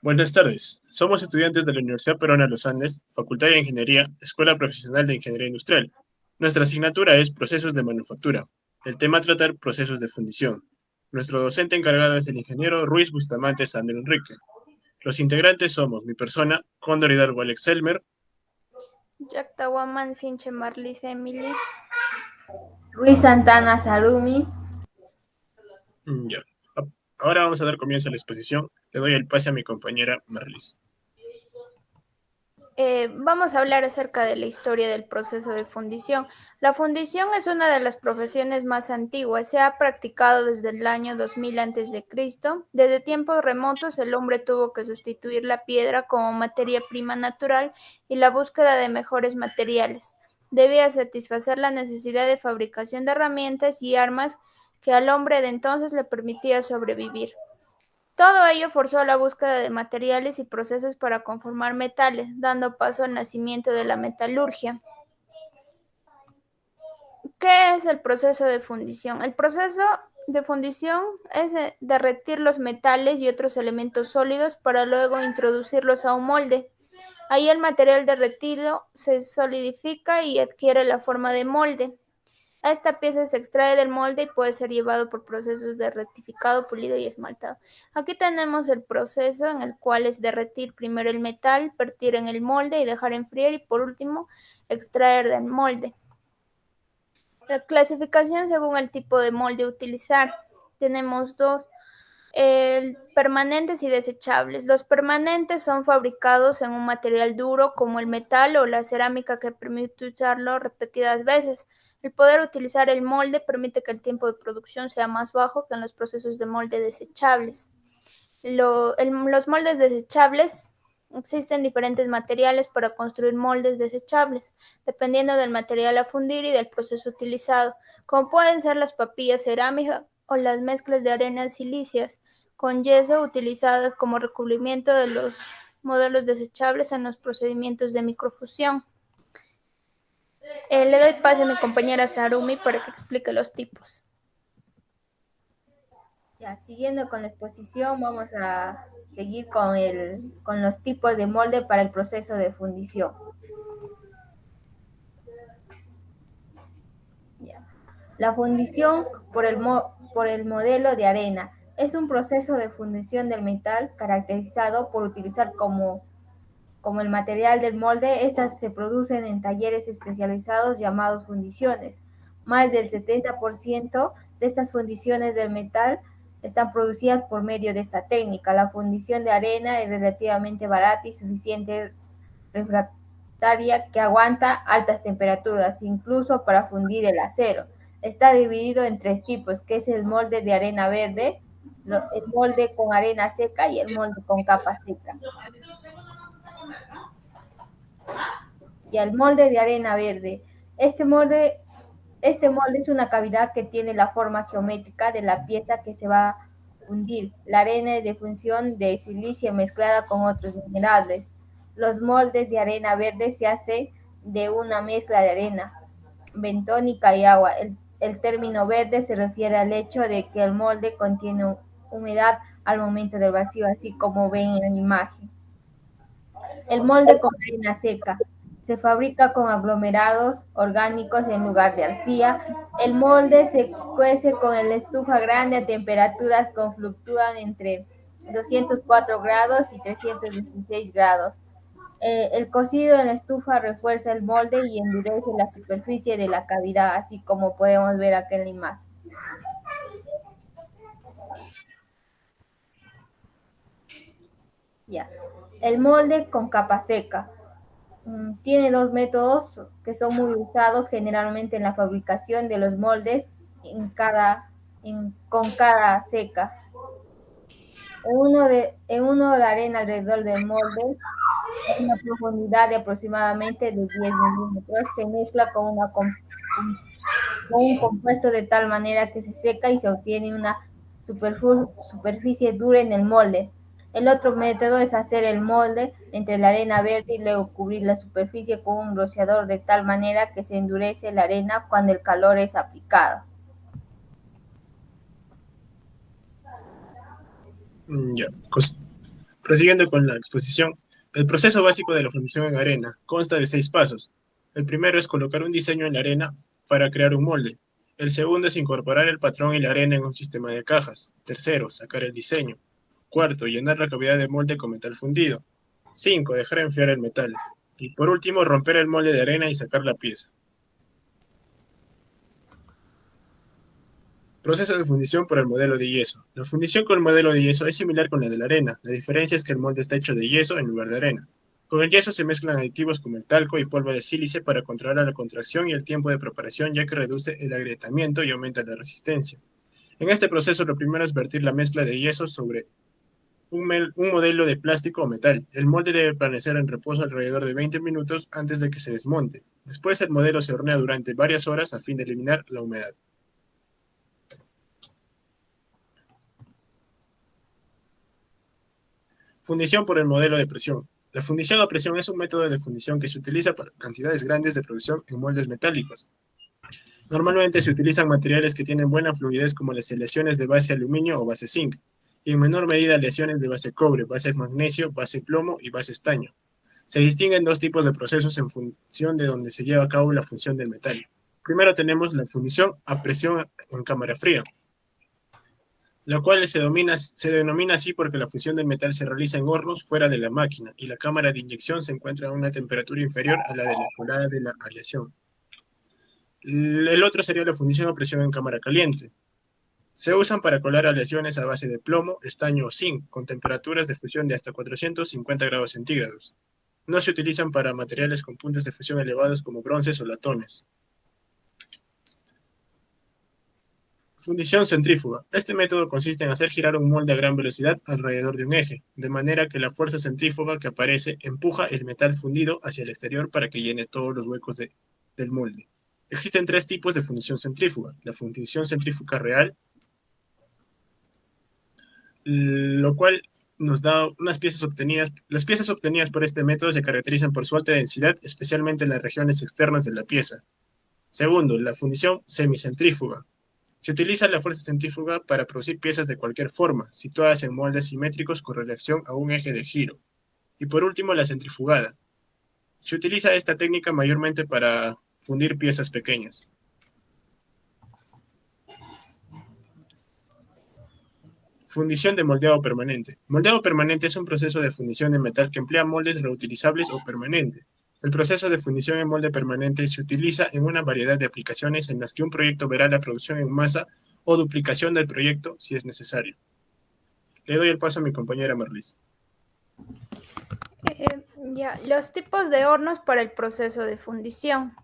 Buenas tardes. Somos estudiantes de la Universidad Peruana de los Andes, Facultad de Ingeniería, Escuela Profesional de Ingeniería Industrial. Nuestra asignatura es Procesos de Manufactura. El tema a tratar procesos de fundición. Nuestro docente encargado es el ingeniero Ruiz Bustamante Sandro Enrique. Los integrantes somos mi persona, Cóndor Hidalgo Alex Elmer. Jack Tawaman Sinche Marlis Emily. Ruiz Santana Sarumi. Ya. Ahora vamos a dar comienzo a la exposición. Le doy el pase a mi compañera Marlis. Vamos a hablar acerca de la historia del proceso de fundición. La fundición es una de las profesiones más antiguas. Se ha practicado desde el año 2000 a.C. Desde tiempos remotos, el hombre tuvo que sustituir la piedra como materia prima natural y la búsqueda de mejores materiales. Debía satisfacer la necesidad de fabricación de herramientas y armas que al hombre de entonces le permitía sobrevivir. Todo ello forzó la búsqueda de materiales y procesos para conformar metales, dando paso al nacimiento de la metalurgia. ¿Qué es el proceso de fundición? El proceso de fundición es derretir los metales y otros elementos sólidos para luego introducirlos a un molde. Ahí el material derretido se solidifica y adquiere la forma de molde. Esta pieza se extrae del molde y puede ser llevado por procesos de rectificado, pulido y esmaltado. Aquí tenemos el proceso en el cual es derretir primero el metal, vertir en el molde y dejar enfriar y por último extraer del molde. La clasificación según el tipo de molde a utilizar. Tenemos dos. Permanentes y desechables. Los permanentes son fabricados en un material duro como el metal o la cerámica que permite usarlo repetidas veces. El poder utilizar el molde permite que el tiempo de producción sea más bajo que en los procesos de molde desechables. Los moldes desechables, existen diferentes materiales para construir moldes desechables, dependiendo del material a fundir y del proceso utilizado, como pueden ser las papillas cerámicas o las mezclas de arenas silíceas con yeso utilizadas como recubrimiento de los modelos desechables en los procedimientos de microfusión. Le doy pase a mi compañera Sarumi para que explique los tipos. Ya, siguiendo con la exposición, vamos a seguir con los tipos de molde para el proceso de fundición. Ya. La fundición por el modelo de arena es un proceso de fundición del metal caracterizado por utilizar como el material del molde. Estas se producen en talleres especializados llamados fundiciones. Más del 70% de estas fundiciones del metal están producidas por medio de esta técnica. La fundición de arena es relativamente barata y suficiente refractaria que aguanta altas temperaturas, incluso para fundir el acero. Está dividido en tres tipos, que es el molde de arena verde, el molde con arena seca y el molde con capa seca. Y el molde de arena verde. Este molde es una cavidad que tiene la forma geométrica de la pieza que se va a fundir. La arena es de función de silicio mezclada con otros minerales. Los moldes de arena verde se hacen de una mezcla de arena bentónica y agua. El término verde se refiere al hecho de que el molde contiene humedad al momento del vacío, así como ven en la imagen. El molde con arena seca. Se fabrica con aglomerados orgánicos en lugar de arcilla. El molde se cuece con la estufa grande a temperaturas que fluctúan entre 204 grados y 316 grados. El cocido en la estufa refuerza el molde y endurece la superficie de la cavidad, así como podemos ver acá en la imagen. Ya. El molde con capa seca. Tiene dos métodos que son muy usados generalmente en la fabricación de los moldes con cada seca. En uno de arena alrededor del molde, a una profundidad de aproximadamente de 10 milímetros, se mezcla con un compuesto de tal manera que se seca y se obtiene una superficie dura en el molde. El otro método es hacer el molde entre la arena verde y luego cubrir la superficie con un rociador de tal manera que se endurece la arena cuando el calor es aplicado. Ya. Prosiguiendo con la exposición, el proceso básico de la fundición en arena consta de 6 pasos. El primero es colocar un diseño en la arena para crear un molde. El segundo es incorporar el patrón y la arena en un sistema de cajas. Tercero, sacar el diseño. Cuarto, llenar la cavidad de molde con metal fundido. 5, dejar enfriar el metal. Y por último, romper el molde de arena y sacar la pieza. Proceso de fundición por el modelo de yeso. La fundición con el modelo de yeso es similar con la de la arena. La diferencia es que el molde está hecho de yeso en lugar de arena. Con el yeso se mezclan aditivos como el talco y polvo de sílice para controlar la contracción y el tiempo de preparación, ya que reduce el agrietamiento y aumenta la resistencia. En este proceso, lo primero es vertir la mezcla de yeso sobre un modelo de plástico o metal. El molde debe permanecer en reposo alrededor de 20 minutos antes de que se desmonte. Después, el modelo se hornea durante varias horas a fin de eliminar la humedad. Fundición por el modelo de presión. La fundición a presión es un método de fundición que se utiliza para cantidades grandes de producción en moldes metálicos. Normalmente se utilizan materiales que tienen buena fluidez como las aleaciones de base aluminio o base zinc, y en menor medida aleaciones de base cobre, base magnesio, base plomo y base estaño. Se distinguen dos tipos de procesos en función de donde se lleva a cabo la función del metal. Primero tenemos la fundición a presión en cámara fría, la cual se denomina así porque la fusión del metal se realiza en hornos fuera de la máquina y la cámara de inyección se encuentra a una temperatura inferior a la de la colada de la aleación. El otro sería la fundición a presión en cámara caliente. Se usan para colar aleaciones a base de plomo, estaño o zinc, con temperaturas de fusión de hasta 450 grados centígrados. No se utilizan para materiales con puntos de fusión elevados como bronces o latones. Fundición centrífuga. Este método consiste en hacer girar un molde a gran velocidad alrededor de un eje, de manera que la fuerza centrífuga que aparece empuja el metal fundido hacia el exterior para que llene todos los huecos del molde. Existen 3 tipos de fundición centrífuga. La fundición centrífuga real, lo cual nos da unas piezas obtenidas. Las piezas obtenidas por este método se caracterizan por su alta densidad, especialmente en las regiones externas de la pieza. Segundo, la fundición semicentrífuga. Se utiliza la fuerza centrífuga para producir piezas de cualquier forma, situadas en moldes simétricos con relación a un eje de giro. Y por último, la centrifugada. Se utiliza esta técnica mayormente para fundir piezas pequeñas. Fundición de moldeado permanente. Moldeado permanente es un proceso de fundición de metal que emplea moldes reutilizables o permanentes. El proceso de fundición en molde permanente se utiliza en una variedad de aplicaciones en las que un proyecto verá la producción en masa o duplicación del proyecto si es necesario. Le doy el paso a mi compañera Marlis. Los tipos de hornos para el proceso de fundición.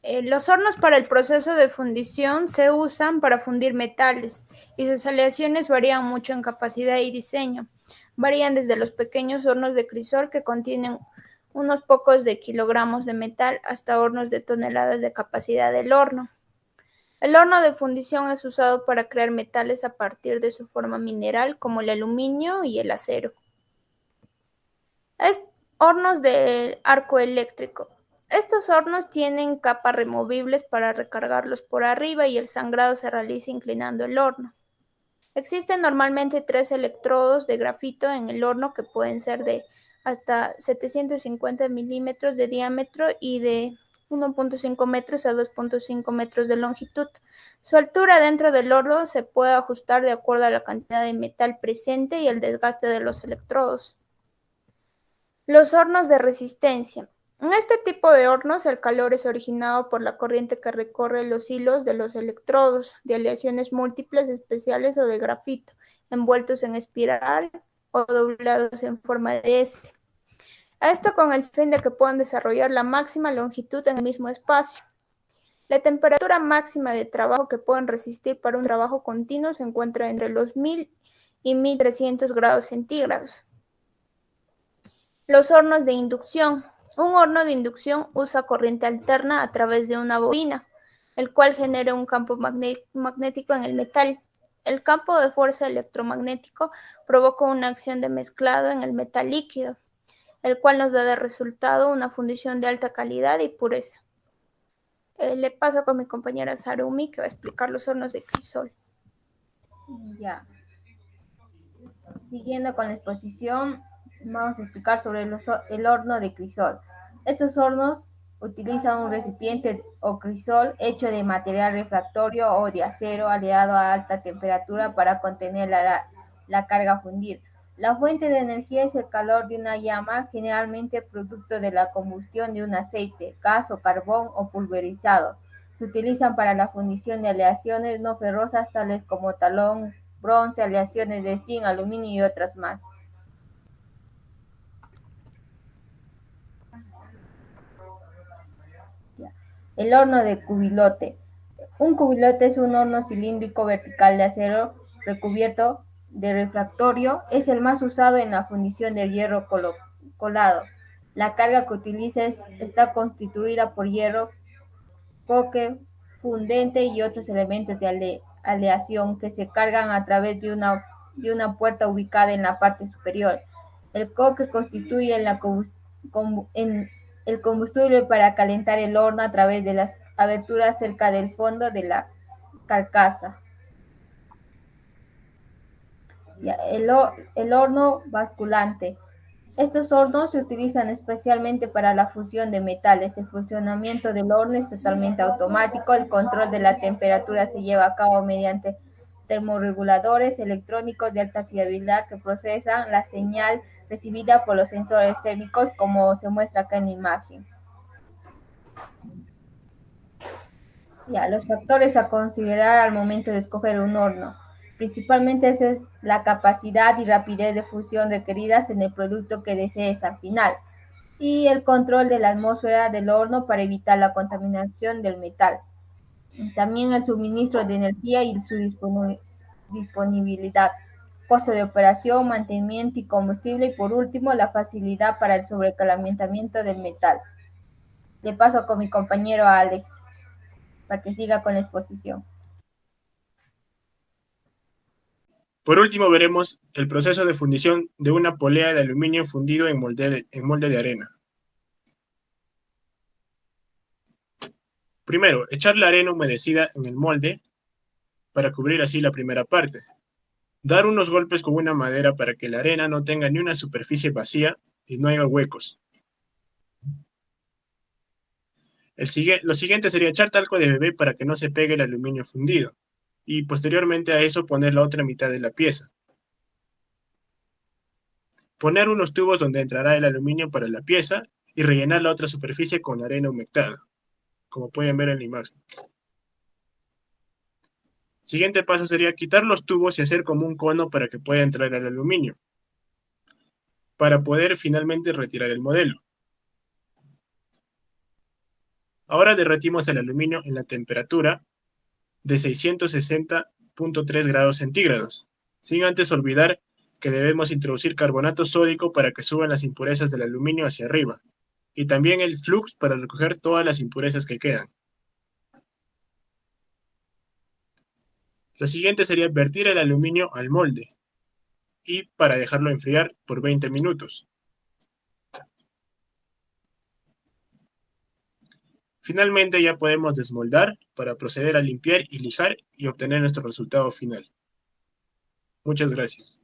Los hornos para el proceso de fundición se usan para fundir metales y sus aleaciones varían mucho en capacidad y diseño. Varían desde los pequeños hornos de crisol que contienen unos pocos de kilogramos de metal hasta hornos de toneladas de capacidad del horno. El horno de fundición es usado para crear metales a partir de su forma mineral como el aluminio y el acero. Hornos de arco eléctrico. Estos hornos tienen capas removibles para recargarlos por arriba y el sangrado se realiza inclinando el horno. Existen normalmente 3 electrodos de grafito en el horno que pueden ser de hasta 750 milímetros de diámetro y de 1.5 metros a 2.5 metros de longitud. Su altura dentro del horno se puede ajustar de acuerdo a la cantidad de metal presente y el desgaste de los electrodos. Los hornos de resistencia. En este tipo de hornos el calor es originado por la corriente que recorre los hilos de los electrodos, de aleaciones múltiples especiales o de grafito, envueltos en espiral o doblados en forma de S. Esto con el fin de que puedan desarrollar la máxima longitud en el mismo espacio. La temperatura máxima de trabajo que pueden resistir para un trabajo continuo se encuentra entre los 1000 y 1300 grados centígrados. Los hornos de inducción. Un horno de inducción usa corriente alterna a través de una bobina, el cual genera un campo magnético en el metal. El campo de fuerza electromagnético provoca una acción de mezclado en el metal líquido, el cual nos da de resultado una fundición de alta calidad y pureza. Le paso con mi compañera Sarumi, que va a explicar los hornos de crisol. Ya. Siguiendo con la exposición, vamos a explicar sobre el horno de crisol. Estos hornos utilizan un recipiente o crisol hecho de material refractorio o de acero aliado a alta temperatura para contener la carga a fundir. La fuente de energía es el calor de una llama, generalmente producto de la combustión de un aceite, gas o carbón o pulverizado. Se utilizan para la fundición de aleaciones no ferrosas tales como talón, bronce, aleaciones de zinc, aluminio y otras más. El horno de cubilote. Un cubilote es un horno cilíndrico vertical de acero recubierto de refractorio. Es el más usado en la fundición del hierro colado. La carga que utiliza está constituida por hierro, coque, fundente y otros elementos de aleación que se cargan a través de una puerta ubicada en la parte superior. El coque constituye el combustible para calentar el horno a través de las aberturas cerca del fondo de la carcasa. El horno basculante. Estos hornos se utilizan especialmente para la fusión de metales. El funcionamiento del horno es totalmente automático. El control de la temperatura se lleva a cabo mediante termorreguladores electrónicos de alta fiabilidad que procesan la señal recibida por los sensores térmicos, como se muestra acá en la imagen. Los factores a considerar al momento de escoger un horno. Principalmente es la capacidad y rapidez de fusión requeridas en el producto que desees al final, y el control de la atmósfera del horno para evitar la contaminación del metal. También el suministro de energía y su disponibilidad, costo de operación, mantenimiento y combustible, y por último la facilidad para el sobrecalentamiento del metal. Le paso con mi compañero Alex para que siga con la exposición. Por último veremos el proceso de fundición de una polea de aluminio fundido en molde de arena. Primero, echar la arena humedecida en el molde para cubrir así la primera parte. Dar unos golpes con una madera para que la arena no tenga ni una superficie vacía y no haya huecos. Lo siguiente sería echar talco de bebé para que no se pegue el aluminio fundido, y posteriormente a eso poner la otra mitad de la pieza. Poner unos tubos donde entrará el aluminio para la pieza y rellenar la otra superficie con arena humectada, como pueden ver en la imagen. Siguiente paso sería quitar los tubos y hacer como un cono para que pueda entrar el aluminio, para poder finalmente retirar el modelo. Ahora derretimos el aluminio en la temperatura de 660.3 grados centígrados, sin antes olvidar que debemos introducir carbonato sódico para que suban las impurezas del aluminio hacia arriba, y también el flux para recoger todas las impurezas que quedan. Lo siguiente sería vertir el aluminio al molde, y para dejarlo enfriar por 20 minutos. Finalmente ya podemos desmoldar para proceder a limpiar y lijar y obtener nuestro resultado final. Muchas gracias.